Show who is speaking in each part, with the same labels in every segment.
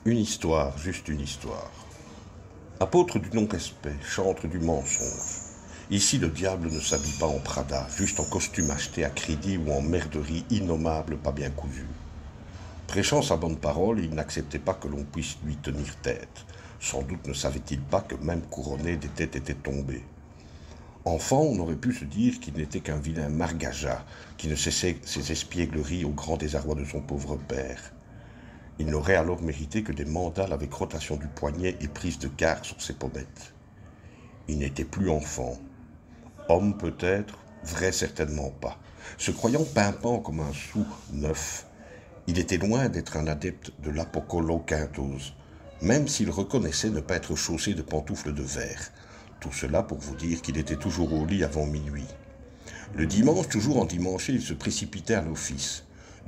Speaker 1: Une histoire, juste une histoire. Apôtre du non-respect, chantre du mensonge. Ici, le diable ne s'habille pas en Prada, juste en costume acheté à crédit ou en merderie innommable pas bien cousue. Prêchant sa bonne parole, il n'acceptait pas que l'on puisse lui tenir tête. Sans doute ne savait-il pas que même couronné, des têtes étaient tombées. Enfant, on aurait pu se dire qu'il n'était qu'un vilain margaja, qui ne cessait ses espiègleries au grand désarroi de son pauvre père. Il n'aurait alors mérité que des mandales avec rotation du poignet et prise de quart sur ses pommettes. Il n'était plus enfant. Homme peut-être, vrai certainement pas. Se croyant pimpant comme un sou neuf, il était loin d'être un adepte de l'apocoloquintose, même s'il reconnaissait ne pas être chaussé de pantoufles de verre. Tout cela pour vous dire qu'il était toujours au lit avant minuit. Le dimanche, toujours endimanché, il se précipitait à l'office.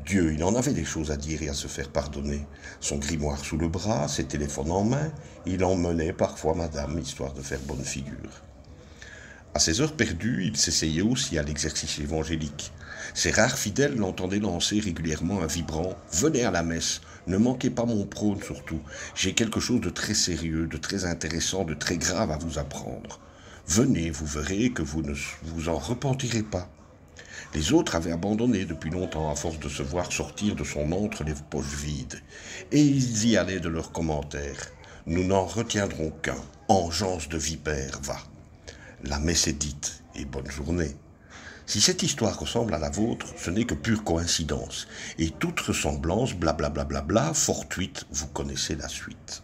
Speaker 1: Dieu, il en avait des choses à dire et à se faire pardonner. Son grimoire sous le bras, ses téléphones en main, il emmenait parfois madame, histoire de faire bonne figure. À ses heures perdues, il s'essayait aussi à l'exercice évangélique. Ses rares fidèles l'entendaient lancer régulièrement un vibrant « Venez à la messe, ne manquez pas mon prône surtout, j'ai quelque chose de très sérieux, de très intéressant, de très grave à vous apprendre. Venez, vous verrez que vous ne vous en repentirez pas. » Les autres avaient abandonné depuis longtemps à force de se voir sortir de son antre les poches vides. Et ils y allaient de leurs commentaires. « Nous n'en retiendrons qu'un. Engeance de vipère, va. » La messe est dite, et bonne journée. Si cette histoire ressemble à la vôtre, ce n'est que pure coïncidence. Et toute ressemblance, blablabla, fortuite, vous connaissez la suite.